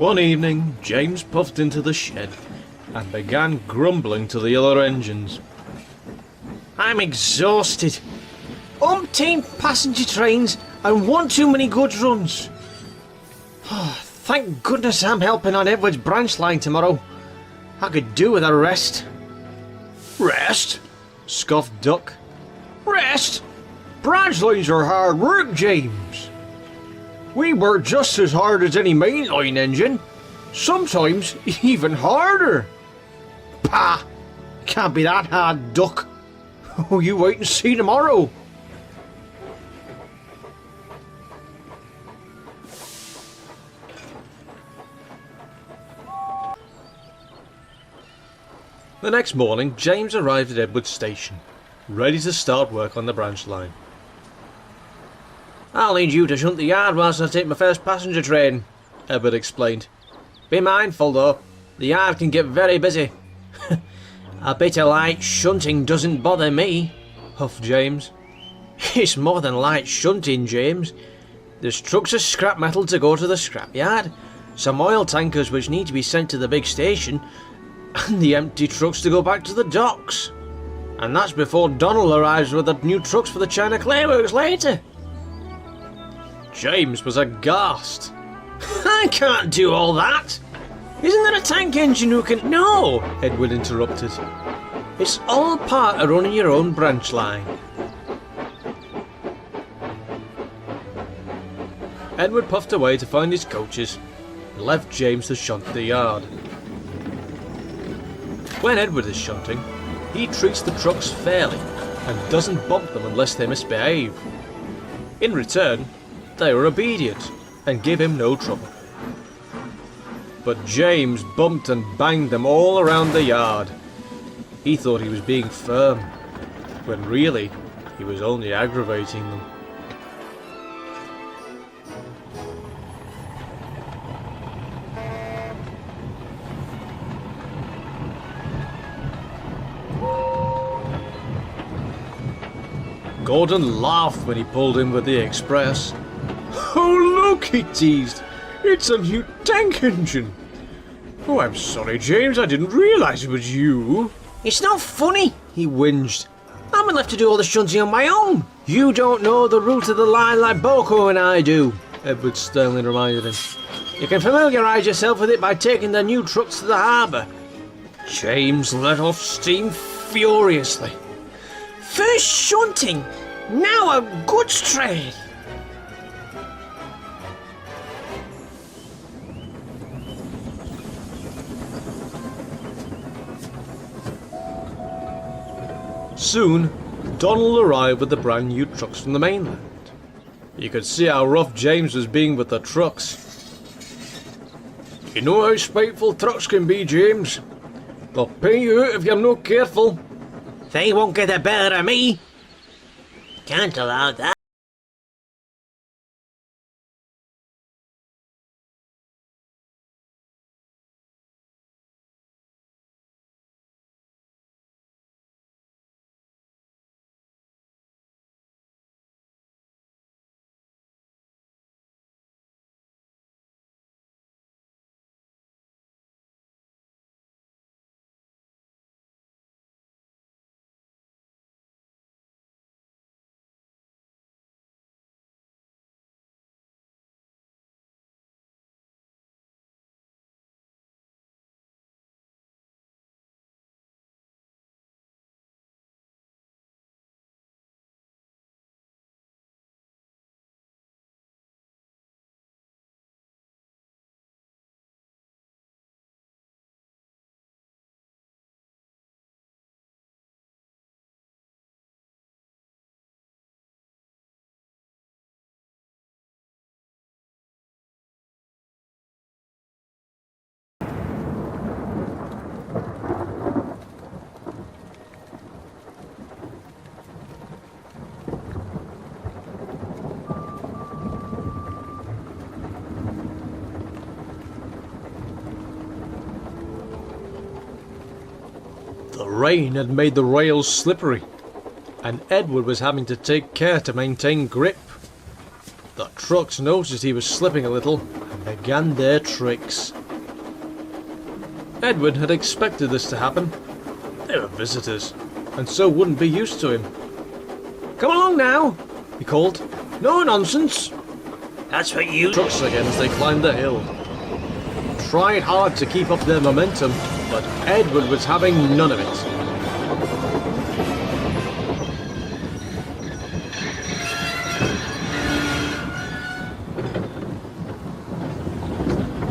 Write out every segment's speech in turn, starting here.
One evening, James puffed into the shed and began grumbling to the other engines. I'm exhausted. Umpteen passenger trains and one too many goods runs. Thank goodness I'm helping on Edward's branch line tomorrow. I could do with a rest. Rest? Scoffed Duck. Rest? Branch lines are hard work, James. We work just as hard as any mainline engine. Sometimes even harder. Pah! Can't be that hard, Duck. Oh, you wait and see tomorrow. The next morning, James arrived at Edward's station, ready to start work on the branch line. I'll need you to shunt the yard whilst I take my first passenger train, Edward explained. Be mindful though, the yard can get very busy. A bit of light shunting doesn't bother me, huffed James. It's more than light shunting, James. There's trucks of scrap metal to go to the scrapyard, some oil tankers which need to be sent to the big station, and the empty trucks to go back to the docks. And that's before Donald arrives with the new trucks for the China Clay Works later. James was aghast. I can't do all that. Isn't there a tank engine who can... No, Edward interrupted. It's all part of running your own branch line. Edward puffed away to find his coaches and left James to shunt the yard. When Edward is shunting, he treats the trucks fairly and doesn't bump them unless they misbehave. In return, they are obedient and give him no trouble. But James bumped and banged them all around the yard. He thought he was being firm, when really he was only aggravating them. Gordon laughed when he pulled in with the express. Oh look, he teased. It's a new tank engine. Oh, I'm sorry, James. I didn't realise it was you. It's not funny, he whinged. I'm left to do all the shunting on my own. You don't know the route of the line like Boko and I do, Edward sternly reminded him. You can familiarise yourself with it by taking the new trucks to the harbour. James let off steam furiously. First shunting, now a goods train. Soon, Donald arrived with the brand new trucks from the mainland. You could see how rough James was being with the trucks. You know how spiteful trucks can be, James. They'll pay you out if you're not careful. They won't get the better of me. Can't allow that. The rain had made the rails slippery, and Edward was having to take care to maintain grip. The trucks noticed he was slipping a little and began their tricks. Edward had expected this to happen. They were visitors, and so wouldn't be used to him. Come along now, He called. no nonsense. That's what you... Trucks again as they climbed the hill. Tried hard to keep up their momentum, but Edward was having none of it.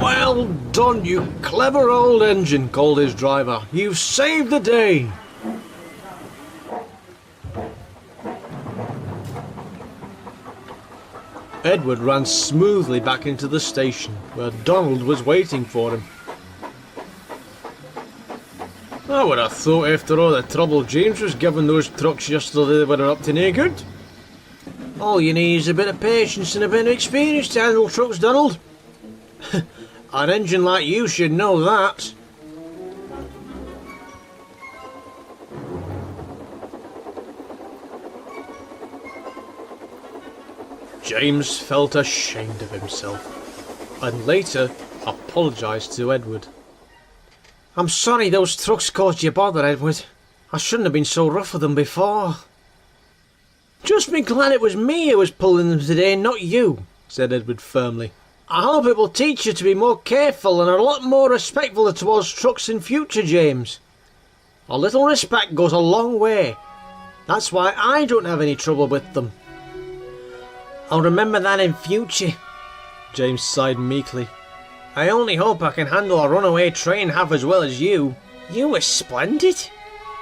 Well done, you clever old engine, called his driver. You've saved the day. Edward ran smoothly back into the station, where Donald was waiting for him. I would have thought after all the trouble James was giving those trucks yesterday they were up to no good. All you need is a bit of patience and a bit of experience to handle trucks, Donald. An engine like you should know that. James felt ashamed of himself, and later apologised to Edward. I'm sorry those trucks caused you bother, Edward. I shouldn't have been so rough with them before. Just be glad it was me who was pulling them today, not you, said Edward firmly. I hope it will teach you to be more careful and a lot more respectful towards trucks in future, James. A little respect goes a long way. That's why I don't have any trouble with them. I'll remember that in future. James sighed meekly. I only hope I can handle a runaway train half as well as you. You were splendid.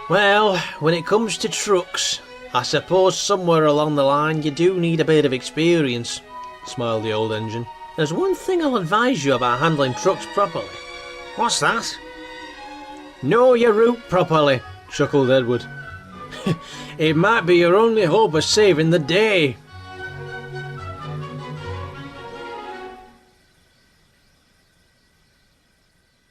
Well, when it comes to trucks, I suppose somewhere along the line you do need a bit of experience, smiled the old engine. There's one thing I'll advise you about handling trucks properly. What's that? Know your route properly, Chuckled Edward. It might be your only hope of saving the day.